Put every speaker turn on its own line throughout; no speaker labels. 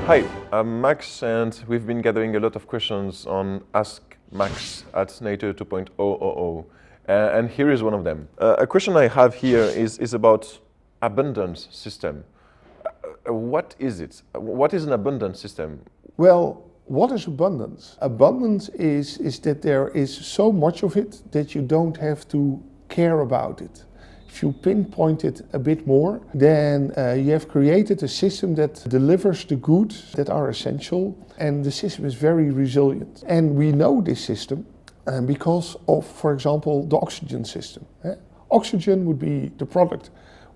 Hi, I'm Max, and we've been gathering a lot of questions on Ask Max at nature2.o. And here is one of them. A question I have here is about abundance system. What is it? What is an abundance system?
Well, what is abundance? Abundance is that there is so much of it that you don't have to care about it. If you pinpoint it a bit more, then you have created a system that delivers the goods that are essential, and the system is very resilient. And we know this system because of, for example, the oxygen system. Oxygen would be the product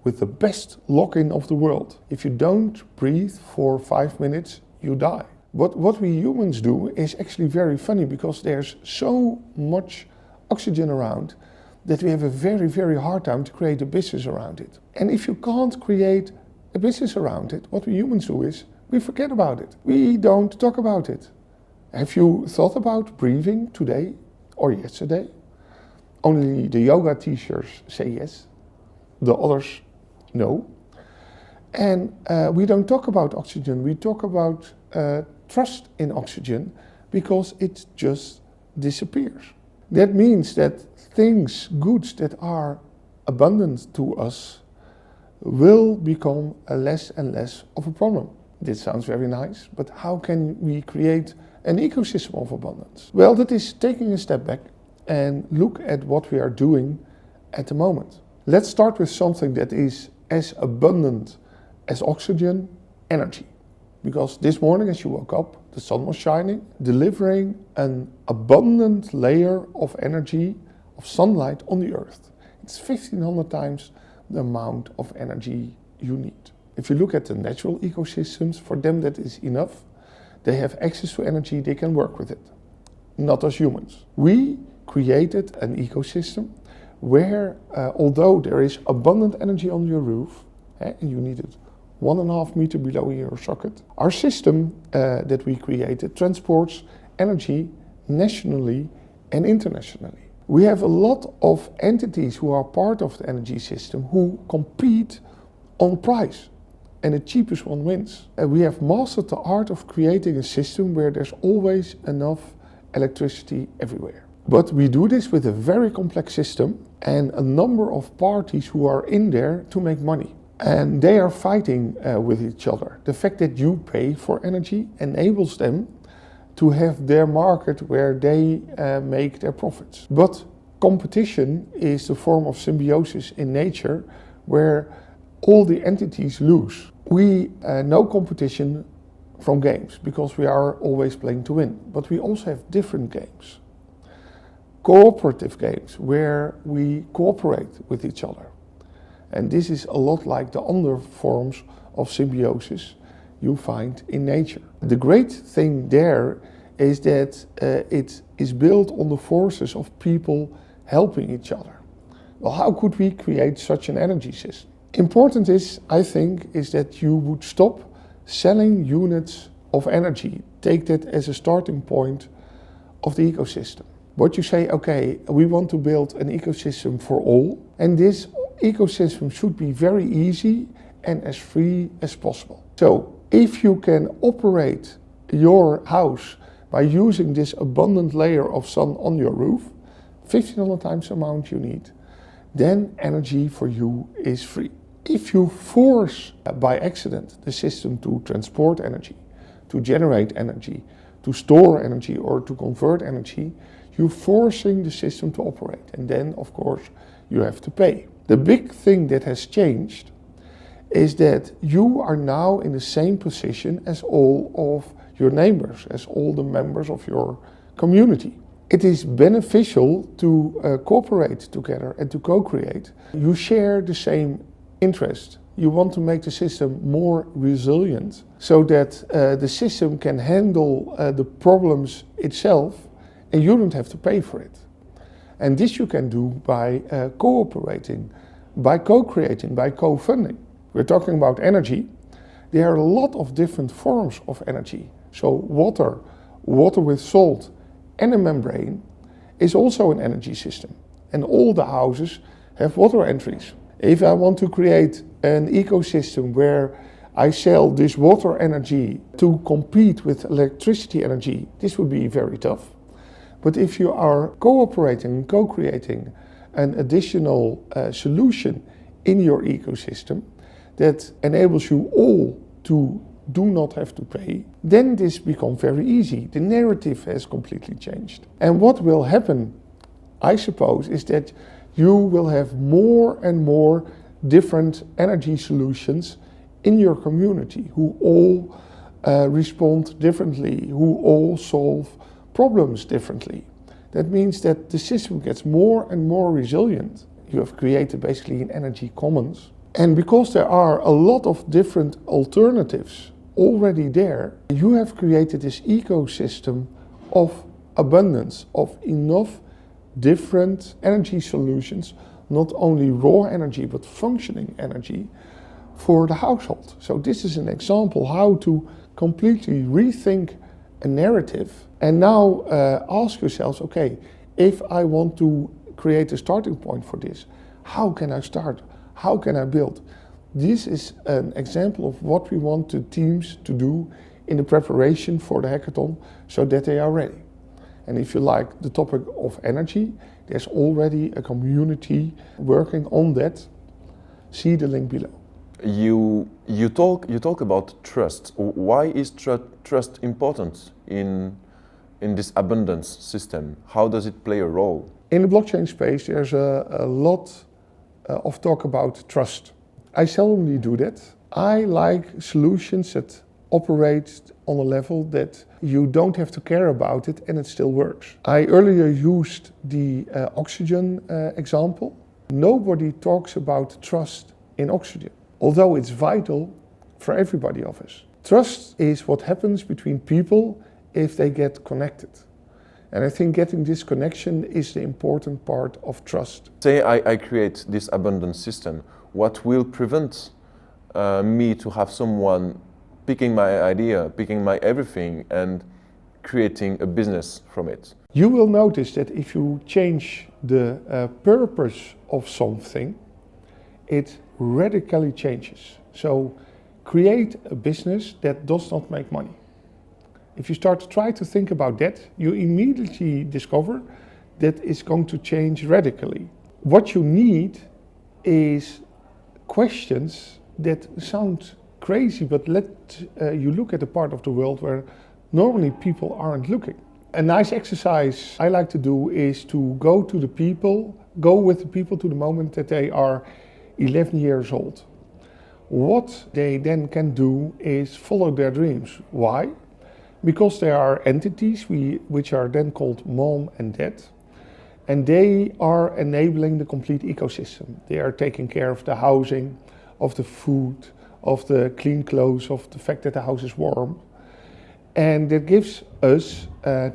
with the best lock-in of the world. If you don't breathe for 5 minutes, you die. What we humans do is actually very funny, because there's so much oxygen around that we have a very, very hard time to create a business around it. And if you can't create a business around it, what we humans do is we forget about it. We don't talk about it. Have you thought about breathing today or yesterday? Only the yoga teachers say yes, the others no. And we don't talk about oxygen, we talk about trust in oxygen, because it just disappears. That means that things, goods that are abundant to us will become less and less of a problem. This sounds very nice, but how can we create an ecosystem of abundance? Well, that is taking a step back and look at what we are doing at the moment. Let's start with something that is as abundant as oxygen: energy. Because this morning as you woke up, the sun was shining, delivering an abundant layer of energy, of sunlight on the earth. It's 1500 times the amount of energy you need. If you look at the natural ecosystems, for them that is enough. They have access to energy, they can work with it. Not us humans. We created an ecosystem where, although there is abundant energy on your roof, and you need it 1.5 meters below your socket, our system that we created transports energy nationally and internationally. We have a lot of entities who are part of the energy system who compete on price, and the cheapest one wins. And we have mastered the art of creating a system where there's always enough electricity everywhere. But we do this with a very complex system and a number of parties who are in there to make money. And they are fighting with each other. The fact that you pay for energy enables them to have their market where they make their profits. But competition is the form of symbiosis in nature where all the entities lose. We know competition from games because we are always playing to win. But we also have different games. Cooperative games where we cooperate with each other. And this is a lot like the other forms of symbiosis you find in nature. The great thing there is that it is built on the forces of people helping each other. Well, how could we create such an energy system? Important is, I think, is that you would stop selling units of energy. Take that as a starting point of the ecosystem. What you say, okay, we want to build an ecosystem for all, and this ecosystem should be very easy and as free as possible. So if you can operate your house by using this abundant layer of sun on your roof, 1500 times the amount you need, then energy for you is free. If you force by accident the system to transport energy, to generate energy, to store energy or to convert energy, you're forcing the system to operate, and then of course you have to pay. The big thing that has changed is that you are now in the same position as all of your neighbors, as all the members of your community. It is beneficial to cooperate together and to co-create. You share the same interest. You want to make the system more resilient so that the system can handle the problems itself and you don't have to pay for it. And this you can do by cooperating, by co-creating, by co-funding. We're talking about energy. There are a lot of different forms of energy. So water with salt and a membrane is also an energy system. And all the houses have water entries. If I want to create an ecosystem where I sell this water energy to compete with electricity energy, this would be very tough. But if you are cooperating, co-creating an additional solution in your ecosystem that enables you all to do not have to pay, then this becomes very easy. The narrative has completely changed. And what will happen, I suppose, is that you will have more and more different energy solutions in your community who all respond differently, who all solve problems differently. That means that the system gets more and more resilient. You have created basically an energy commons. And because there are a lot of different alternatives already there, you have created this ecosystem of abundance, of enough different energy solutions, not only raw energy but functioning energy for the household. So this is an example how to completely rethink a narrative and now ask yourselves, okay, if I want to create a starting point for this, how can I start? How can I build? This is an example of what we want the teams to do in the preparation for the hackathon so that they are ready. And if you like the topic of energy, there's already a community working on that. See the link below.
You talk about trust. Why is trust important in this abundance system? How does it play a role?
In the blockchain space, there's a lot of talk about trust. I seldomly do that. I like solutions that operate on a level that you don't have to care about it and it still works. I earlier used the oxygen example. Nobody talks about trust in oxygen, although it's vital for everybody of us. Trust is what happens between people if they get connected. And I think getting this connection is the important part of trust.
Say I create this abundance system. What will prevent me to have someone picking my idea, picking my everything and creating a business from it?
You will notice that if you change the purpose of something, it radically changes. So create a business that does not make money. If you start to try to think about that, you immediately discover that it's going to change radically. What you need is questions that sound crazy, but let you look at a part of the world where normally people aren't looking. A nice exercise I like to do is to go with the people to the moment that they are 11 years old. What they then can do is follow their dreams. Why? Because there are entities which are then called mom and dad, and they are enabling the complete ecosystem. They are taking care of the housing, of the food, of the clean clothes, of the fact that the house is warm. And that gives us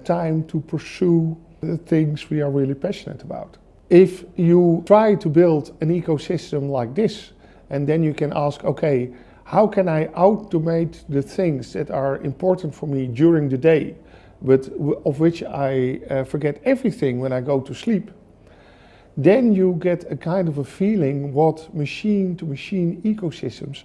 time to pursue the things we are really passionate about. If you try to build an ecosystem like this, and then you can ask, okay, how can I automate the things that are important for me during the day, but of which I forget everything when I go to sleep? Then you get a kind of a feeling what machine-to-machine ecosystems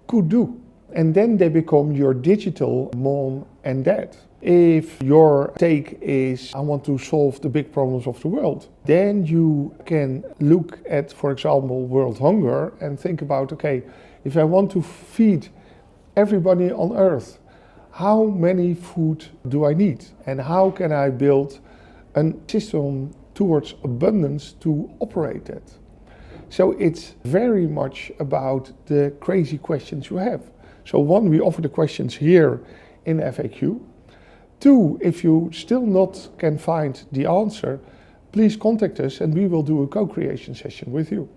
could do. And then they become your digital mom and dad. If your take is, I want to solve the big problems of the world, then you can look at, for example, world hunger and think about, okay, if I want to feed everybody on Earth, how many food do I need? And how can I build a system towards abundance to operate that? So it's very much about the crazy questions you have. So one, we offer the questions here in FAQ. Two, if you still not can find the answer, please contact us and we will do a co-creation session with you.